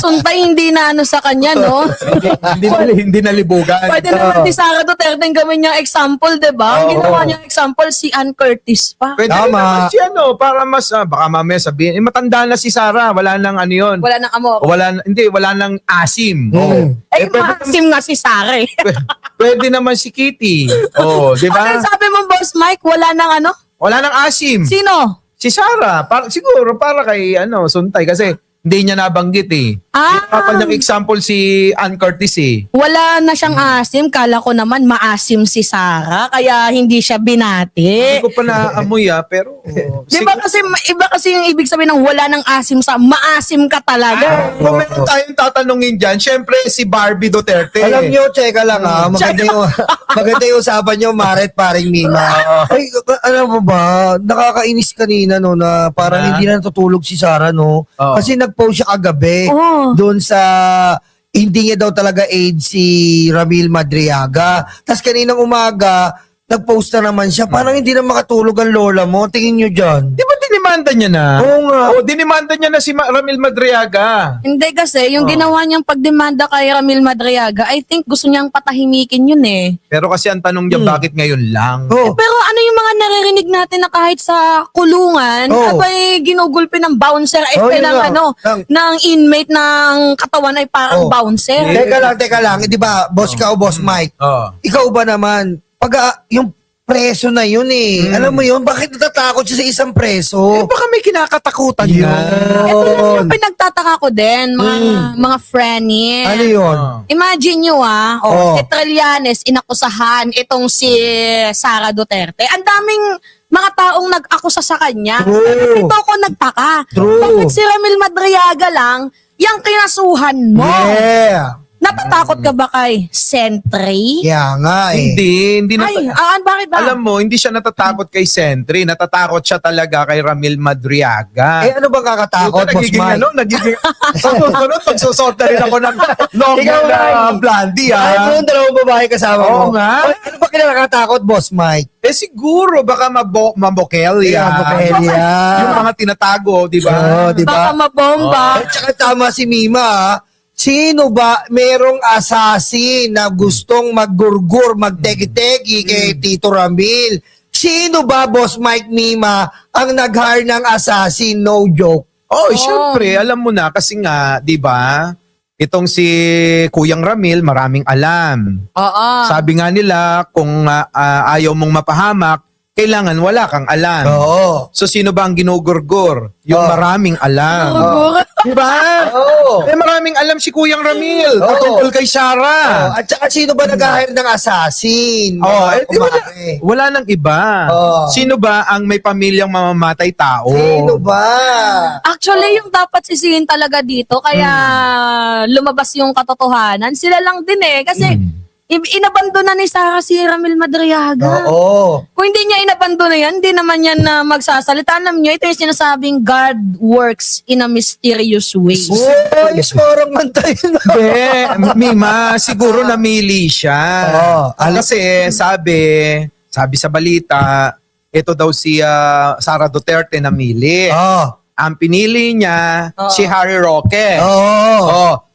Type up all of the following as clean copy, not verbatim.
Suntay hindi na ano sa kanya, no? hindi nalibugan. Pwede naman si Sara Duterte ang gawin niyang example, di ba? Ang ginawa niyang example, si Ann Curtis pa. Pwede rin naman si ano, para mas, baka mamaya sabihin, matanda na si Sara, wala nang ano yun. Wala nang amor. Wala nang asim. Oh. Eh, maasim nga si Sara eh. Pwede naman si Kitty. Oh, di ba? Ano sabi mo, Boss Mike, wala nang ano? Wala nang asim. Sino? Si Sara, siguro para kay Suntay kasi hindi niya nabanggit eh. Papa niyang example si Ann Curtis eh. Wala na siyang asim. Kala ko naman maasim si Sara, kaya hindi siya binati. Hindi ko pa naamoy pero... Di ba kasi, iba kasi yung ibig sabihin ng wala ng asim sa maasim ka talaga. Kung meron tayong tatanungin dyan, syempre si Barbie Duterte. Alam nyo, cheka lang maganda yung usapan nyo, Maret, paring Mima. Ay, alam mo ba, nakakainis kanina no, na parang hindi na natutulog si Sara no. Kasi nag-post siya kagabi doon sa hindi niya daw talaga aid si Ramil Madriaga. Tapos kaninang umaga, nag-post na naman siya. Parang hindi na makatulog ang lola mo. Tingin nyo dyan. Di ba dinimanda niya na? Oo nga. Oo, dinimanda niya na si Ramil Madriaga. Hindi kasi, yung ginawa niyang pagdemanda kay Ramil Madriaga, I think gusto niyang patahimikin yun eh. Pero kasi ang tanong niya, bakit ngayon lang? Oh. Pero ano yung mga naririnig natin na kahit sa kulungan, abay ginugulpi ng bouncer, yun ng lang. ng inmate ng katawan ay parang bouncer. Teka lang. Di ba, boss ka o boss Mike? Ikaw ba naman, pag yung preso na yun alam mo yun, bakit natatakot siya sa isang preso? Baka may kinakatakutan na. Ito lang yung pinagtataka ko din, mga friends. Ano yun? Imagine nyo Trillanes, inakusahan itong si Sara Duterte. Ang daming mga taong nag-akusa sa kanya. True. Ito ako nagtaka. True. Bakit si Ramil Madriaga lang, yung kinasuhan mo? Yeah. Natatakot ka ba kay Sentry? Kaya nga Hindi Bakit ba? Alam mo, hindi siya natatakot kay Sentry. Natatakot siya talaga kay Ramil Madriaga. Ano bang kakatakot, boss Mike? Nagiging, sunod, pagsusot na rin ako ng long na blondie, Ay, kung dalawang babae kasama mo. Oo nga. Ano ba kinakatakot, boss Mike? Siguro, baka mabokelya. Mabokelya. Yung mga tinatago, di ba? Oo, di Baka ba? mabomba. At saka tama si Mima, sino ba merong assassin na gustong maggurgur, magtegi-tegi kay Tito Ramil? Sino ba, Boss Mike Mima, ang nag-hire ng assassin? No joke. Syempre, alam mo na, kasi nga, di ba, itong si Kuyang Ramil, maraming alam. Oo. Sabi nga nila, kung ayaw mong mapahamak, kailangan wala kang alam. Oo. So, sino ba ang ginugurgur? Yung maraming alam. Di ba? Oo. Maraming alam si Kuyang Ramil. Patungkol kay Sara. At saka sino ba nag-hire ng assassin? Wala nang iba. Sino ba ang may pamilyang mamamatay tao? Sino ba? Actually, yung dapat sisihin talaga dito, kaya lumabas yung katotohanan, sila lang din Kasi inabando na ni Sara si Ramil Madriaga. Oo. Kung hindi niya inabando na yan, hindi naman yan na magsasalita. Alam niyo, ito yung sinasabing God works in a mysterious way. Yes, parang mantay na. Mima, siguro namili siya. Kasi sabi sa balita, ito daw si Sara Duterte namili. Ang pinili niya, si Harry Roque.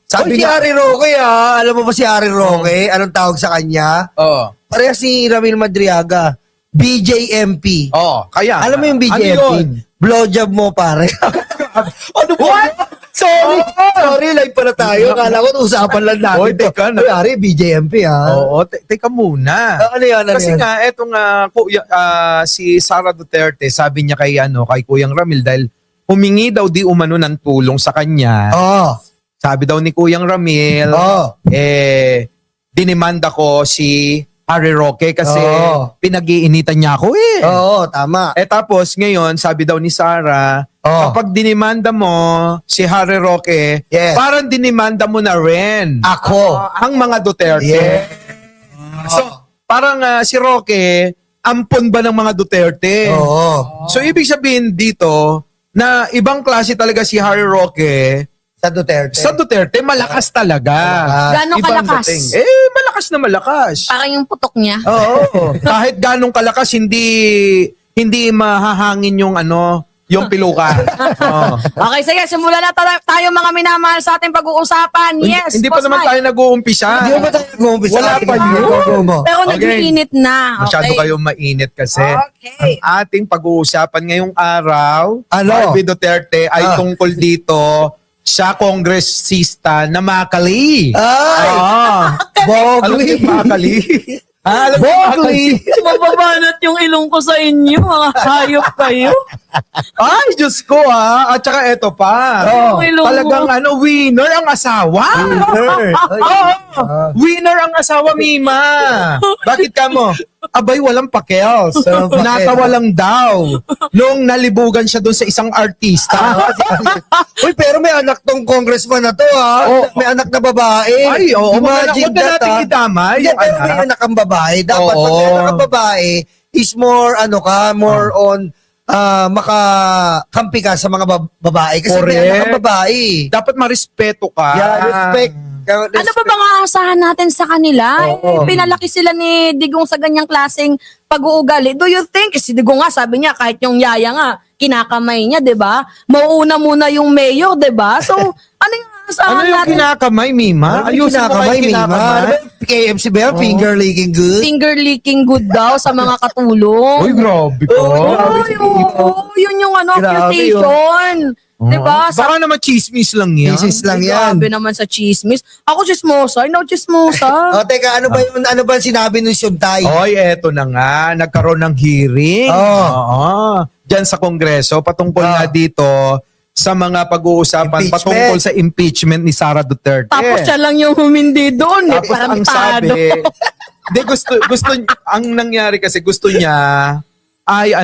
Sabi si Harry Roque alam mo ba si Harry Roque? Anong tawag sa kanya? Parehas si Ramil Madriaga. BJMP. Kaya. Alam mo yung BJMP? Ano yun? Blowjob mo, pare. Ano ba? Sorry, live pala tayo. Kala ko usapan lang natin. Oy, teka na. Uy, Harry, BJMP Teka muna. Ano yan? Kasi nga, etong si Sara Duterte, sabi niya kay Kuyang Ramil, dahil humingi daw di umano ng tulong sa kanya. Sabi daw ni Kuyang Ramil, dinimanda ko si Harry Roque kasi pinag-iinitan niya ako Oo, tama. Tapos ngayon, sabi daw ni Sara, kapag dinimanda mo si Harry Roque, parang dinimanda mo na rin Ako. ang mga Duterte. So, parang si Roque, ampon ba ng mga Duterte? So, ibig sabihin dito, na ibang klase talaga si Harry Roque. Sa Duterte, malakas talaga. Gano'ng Ibang kalakas? dating. Malakas na malakas. Parang yung putok niya. Oo. Kahit ganong kalakas, hindi mahahangin yung yung piluka. Oo. Okay, sige, simulan na tayo mga minamahal sa ating pag-uusapan. Yes, Hindi pa Boss naman Mike. tayo nag-uumpisa. Hindi mo ba tayo nag-uumpisa? Wala pa yun. Pero Okay. nag-iinit na. Masyado Okay. kayong mainit kasi. Okay. Ang ating pag-uusapan ngayong araw, Ano? Barbie Duterte, ay tungkol dito sa kongresista na Makali. Ay! Alam niyo Bogli! yung Makali? Alam niyo yung Bogli! Mababanat yung ilong ko sa inyo, mga hayop kayo. Ay, Diyos ko At saka eto pa. Yung ilong mo. Talagang winner ang asawa. Winner ang asawa, Mima. Bakit ka mo? Abay, walang pakels. Walang pakel. Natawa lang daw. Nung nalibugan siya doon sa isang artista. Uy, pero may anak tong congressman na to, ha? Oo. May anak na babae. Ay, oo. Imagine Huwag na that, natin ha? idamay Hindi, yung pero may anak. anak ang babae. Dapat pag may Oo. anak ang babae, is more, more on, makakampi ka sa mga babae. Kasi may Correct. anak ang babae. Dapat marespeto ka. Yeah, respect. Ano ba bang aasahan natin sa kanila? Oo. Pinalaki sila ni Digong sa ganyang klaseng pag-uugali. Do you think, si Digong nga, sabi niya, kahit yung yaya nga, kinakamay niya, di ba? Mauuna muna yung mayor, di ba? So, ano yung aasahan Ano yung natin? kinakamay, Mima? Ano yung Ayusin mo kinakamay, kayo Mima? kinakamay. Ano ba yung KFC ba yan? Finger licking good? Finger licking good daw sa mga katulong. Uy, grabe ka. Yun yung Grabe accusation. Di ba? Baka naman chismis lang yan. Thesis lang yan. Grabe naman sa chismis. Ako chismosa, no chismosa. O, teka, ano ba yung sinabi nung Syuntay? Oy, eto na nga. Nagkaroon ng hearing. Oo. Diyan sa Kongreso, patungkol nga dito sa mga pag-uusapan Impeachment. patungkol sa impeachment ni Sara Duterte. Tapos siya lang yung humindi doon. Tapos ang Tarantado. sabi, hindi gusto ang nangyari kasi gusto niya ay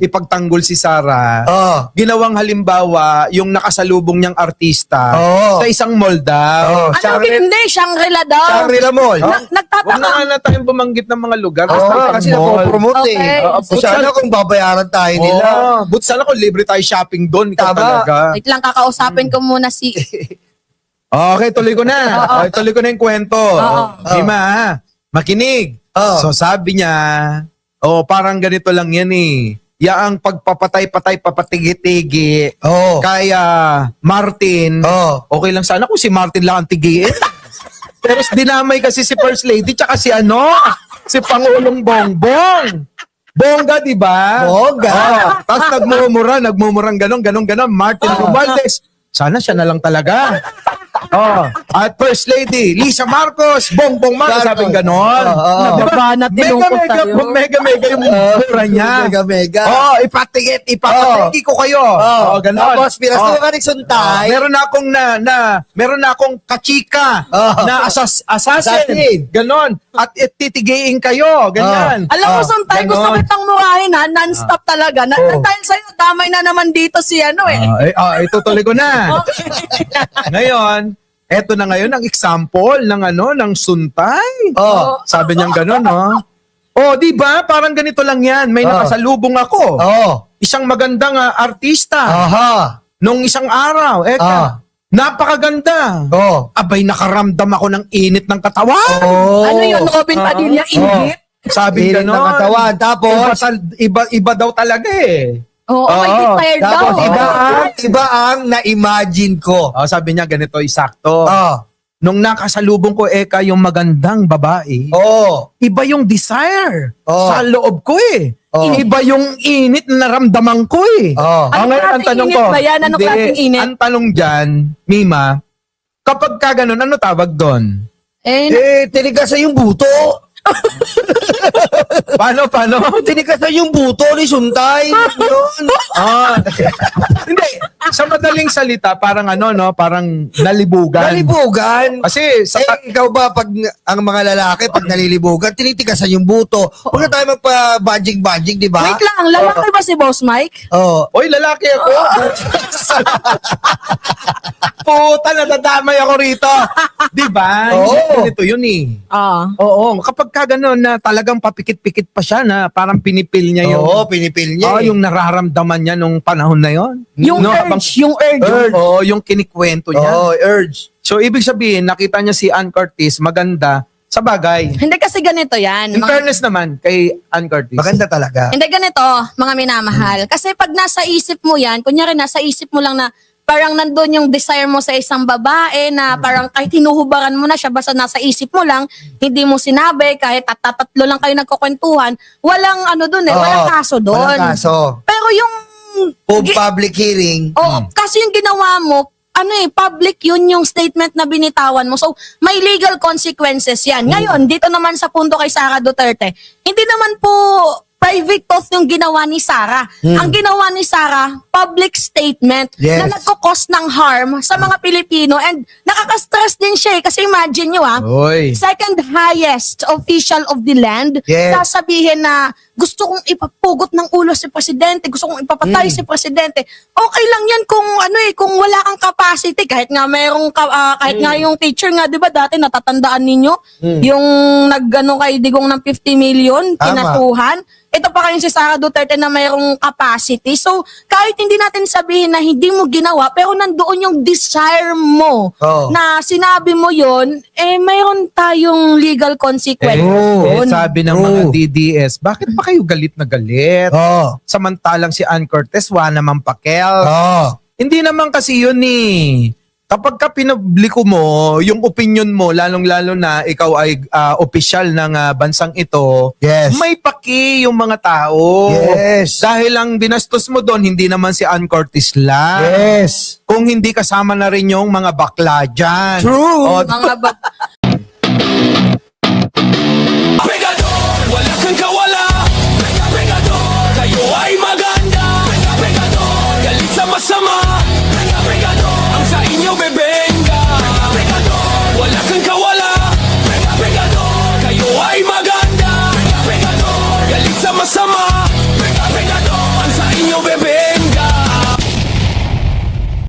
ipagtanggol si Sara. Oo. Ginawang halimbawa yung nakasalubong niyang artista Oo. sa isang mall daw. Ano hindi? Shangri-La daw. Shangri-La Mall. Huwag Nagtataka. na nga na tayong bumanggit ng mga lugar. Oo, Basta kasi mall. napopromote Okay. eh. Oo, So, sana kung babayaran tayo nila. But sana kung libre tayo shopping doon, ikaw Tama. talaga. Wait lang, kakausapin ko muna si... Okay, tuloy ko na. Okay, tuloy ko na yung kwento. Dima, makinig. Oo. So sabi niya, parang ganito lang yan eh. Yaang pagpapatay-patay, papatigi-tigi. Oo. Kaya Martin, Oo. okay lang sana kung si Martin lang ang tigiin. Pero dinamay kasi si First Lady tsaka si si Pangulong Bongbong. Bongga, di ba? Bongga. Tapos nagmumurang ganon. Martin Romualdez. Sana siya na lang talaga. At First Lady, Lisa Marcos, Bongbong Marcos, sabing ganon. Nababanat nilungkot tayo. Mega yung mura niya. Mega. Ipatigi ko kayo. Ganon. Tapos, pinasto ka ni Suntay. Meron na akong kachika na assassin. Assassin. Ganon. At titigiin kayo. Ganyan. Alam mo, Suntay, gusto ganon. kitang murahin ha, non-stop talaga. Dahil sa'yo, damay na naman dito si Itutuloy ko na. Ngayon, eto na ngayon ang example ng Suntay. Sabi niya gano'n, no? Di ba? Parang ganito lang yan. May nakasalubong ako. Isang magandang artista. Aha. Nung isang araw. Napakaganda. Abay, nakaramdam ako ng init ng katawan. Ano yun, Robin Padilla, inggit? Sabi Init ng gano'n. katawan. Tapos, Iba daw talaga eh. Oo, may declared daw. tapos iba ang na-imagine ko. Sabi niya ganito, isakto. Oh. Nung nakasalubong ko yung magandang babae, iba yung desire sa loob ko eh. Iba yung init na naramdaman ko eh. Ano Ngayon, ang klaseng tanong init ko, ba yan? Anong hindi, klaseng init? ang tanong dyan, Mima, kapag ka ganun, ano tawag doon? Tinigasan yung buto. Paano? Tinigasan yung buto ni Suntay. Yun. Hindi, sa madaling salita, parang parang nalibugan. Nalibugan. Kasi sa Ikaw ba, pag ang mga lalaki, pag nalilibugan, tinitigasan yung buto. Huwag na tayo magpa-badging-badging, di ba? Wait lang, lalaki ba si Boss Mike? Oy, lalaki ako. Puta, nadadamay ako rito. Di ba? Ito yun eh. Oo, kapag ka ganun na talagang papikit-pikit pa siya na parang pinipil niya yung pinipil niya. yung nararamdaman niya nung panahon na yon. Yung urge. Yung kinikwento niya. urge. So ibig sabihin, nakita niya si Ann Curtis maganda Sa bagay. Hindi kasi ganito yan. In fairness naman kay Ann Curtis. Maganda talaga. Hindi ganito, mga minamahal. Kasi pag nasa isip mo yan, kunyari nasa isip mo lang na parang nandun yung desire mo sa isang babae na parang kahit hinuhubaran mo na siya, basta nasa isip mo lang, hindi mo sinabi, kahit tatlo lang kayo nagkukwentuhan, walang ano dun eh, walang kaso dun. Walang kaso. Pero yung... Public hearing. Kasi yung ginawa mo, public yun yung statement na binitawan mo. So, may legal consequences yan. Ngayon, dito naman sa punto kay Sara Duterte, hindi naman po private thought yung ginawa ni Sara. Ang ginawa ni Sara, public statement Yes. na nagkakos ng harm sa mga Pilipino and nakaka-stress din siya eh. Kasi imagine nyo Oy. second highest official of the land, Yes. sasabihin na gusto kong ipapugot ng ulo si Presidente, gusto kong ipapatay si Presidente. Okay lang yan kung kung wala kang capacity, kahit nga mayroong kahit nga yung teacher nga, 'di ba, dati natatandaan ninyo yung kay Digong ng 50 million Tama. kinasuhan. Ito pa kayo si Sara Duterte na mayroong capacity. So, kahit hindi natin sabihin na hindi mo ginawa, pero nandoon yung desire mo Oh. na sinabi mo yon, mayroon tayong legal consequences. Sabi ng mga DDS, bakit pa kayo galit na galit? Oh. Samantalang si Ann Curtis, wala naman pakel. Oh. Hindi naman kasi yun eh. Kapag ka pinubliko mo, yung opinion mo, lalong-lalo na ikaw ay opisyal ng bansang ito, Yes. may paki yung mga tao. Yes. Dahil ang dinastos mo doon, hindi naman si Ann Curtis lang. Yes. Kung hindi kasama na rin yung mga bakla dyan. True. O, Mga